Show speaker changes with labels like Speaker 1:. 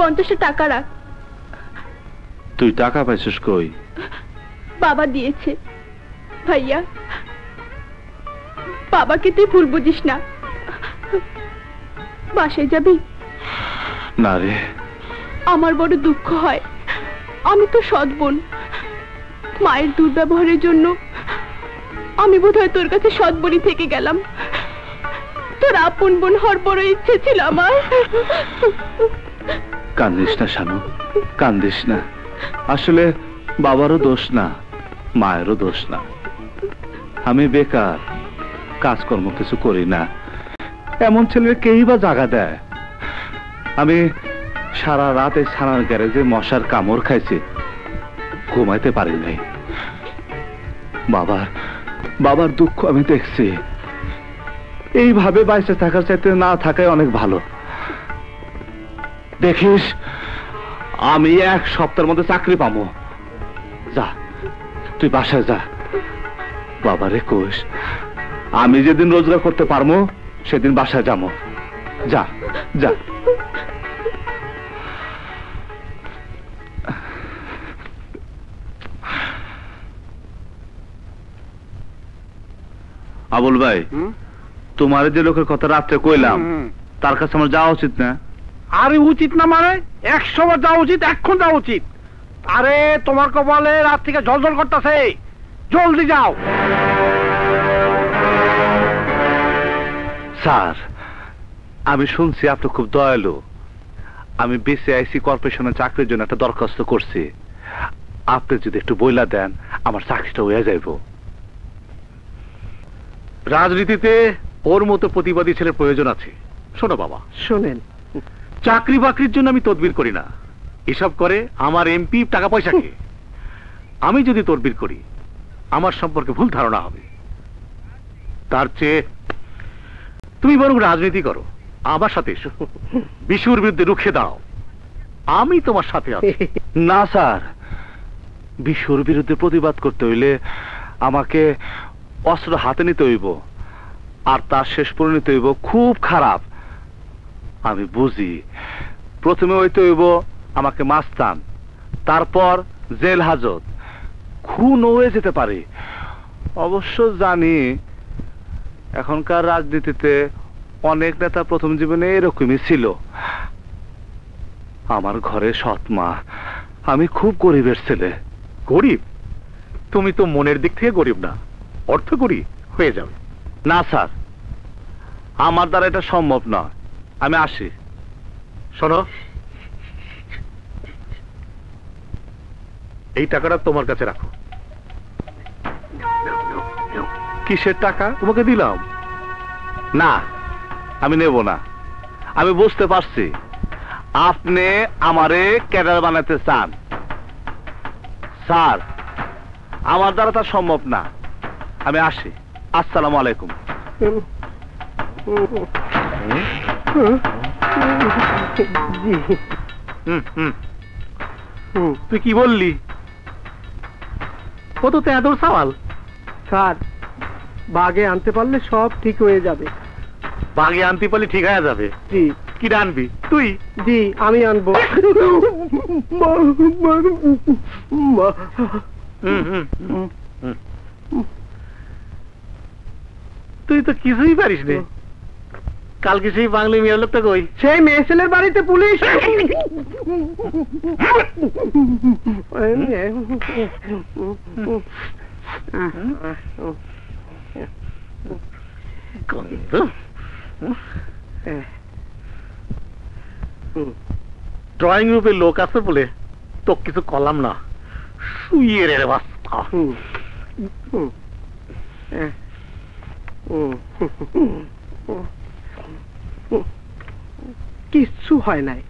Speaker 1: 50 টাকা রাখ।
Speaker 2: তুই টাকা পাইছিস কই?
Speaker 1: বাবা দিয়েছে। ভাইয়া, বাবাকে তুই ভুল বুঝিস না। বাসায় যাবি?
Speaker 2: না রে।
Speaker 1: আমার বড় দুঃখ হয়, আমি তো সৎ বোন। মায়ের দুর্ব্যবহারের জন্য আমি বোধহয় তোর কাছে সৎ বোনই থেকে গেলাম। তোর আপন বোন হওয়ার বড় ইচ্ছে ছিল আমার।
Speaker 2: কান্দিস না শানু, কান্দিস না। আসলে বাবারও দোষ না, মায়েরও দোষ না। আমি বেকার, কাজকর্ম কিছু করি না। এমন ছেলের কেই বা জায়গা দেয়? আমি সারা রাত এই ছানার গ্যারেজে মশার কামড় খাইছি, ঘুমাইতে পারি নাই। বাবার দুঃখ আমি দেখছি। এইভাবে বাইসে থাকার চাইতে না থাকাই অনেক ভালো। দেখিস, আমি 1 সপ্তাহের মধ্যে চাকরি পাবো। যা, তুই বাসায় যা। বাবারে কোষ, আমি যেদিন রোজগার করতে পারবো সেদিন বাসায় যাবো। যা যা। আবুল ভাই, তোমার যে লোকের কথা রাত্রে কইলাম, তার কাছে আমার যাওয়া উচিত না?
Speaker 3: আরে উচিত না মানে 100 বার যাওয়া উচিত, এখন যাওয়া উচিত। আরে তোমার কপালে রাত থেকে ঝলঝল করতেছে, জলদি যাও।
Speaker 2: স্যার, আমি শুনছি আপনি খুব দয়ালু। আমি বিসিআইসি কর্পোরেশনের চাকরির জন্য একটা দরখাস্ত করছি। আপনি যদি একটু বইলা দেন, আমার চাকরিটা হয়ে যাইব।
Speaker 4: রাজনীতিতে ওর মতো প্রতিবাদী ছেলের প্রয়োজন আছে। শোনো বাবা,
Speaker 3: শোনেন,
Speaker 4: চাকরি বাকরির জন্য আমি তদবির করি না, এসব করে আমার এমপি টাকা পয়সাকে। আমি যদি তদবির করি, আমার সম্পর্কে ভুল ধারণা হবে। তার চেয়ে তুমি বরং রাজনীতি করো, আমার সাথে এসো, বিশুর বিরুদ্ধে রুখে দাও। আমি তোমার সাথে আছি।
Speaker 2: না স্যার, বিশ্বর বিরুদ্ধে প্রতিবাদ করতে হইলে আমাকে অস্ত্র হাতে নিতে হইব, আর তার শেষ পরিণতি হইব খুব খারাপ। আমি বুঝি, প্রথমে হইতে হইব আমাকে মাস্তান, তারপর জেল হাজত, খুন হয়ে যেতে পারে। অবশ্য জানি এখনকার রাজনীতিতে অনেক নেতা প্রথম জীবনে এরকমই ছিল। আমার ঘরে সৎ মা, আমি খুব গরিবের ছেলে।
Speaker 4: গরিব? তুমি তো মনের দিক থেকে গরিব না, অর্থ করি হয়ে যাবে।
Speaker 2: না স্যার, আমার দ্বারা এটা সম্ভব নয়। আমি আসি।
Speaker 4: শোনো, এই টাকাটা তোমার কাছে রাখো।
Speaker 2: কিসের টাকা?
Speaker 4: তোমাকে দিলাম।
Speaker 2: না, আমি নেব না। আমি বুঝতে পারছি আপনি আমারে ক্যাডার বানাতে চান। স্যার, আমার দ্বারা তা সম্ভব না। আমি আসি। আসসালামু আলাইকুম।
Speaker 4: তুই কি বললি? ও তো তেঁদর সওয়াল।
Speaker 3: স্যার, বাগে আনতে পারলে সব ঠিক হয়ে যাবে।
Speaker 4: বাগে আনতে পারলে ঠিক হয়ে যাবে?
Speaker 3: জি।
Speaker 4: কি আনবি তুই?
Speaker 3: জি, আমি আনবো।
Speaker 4: তুই তো কিছুই পারিস নে। কালকে সেই বাংলা মেয়ের লোকটা কই?
Speaker 3: সেই মেয়ে ছেলের বাড়িতে পুলিশ।
Speaker 4: ড্রয়িং রুমে লোক আছে বলে তো কিছু কলাম না। শুয়ে রে বাস্তা।
Speaker 3: কিচ্ছু হয় নাই।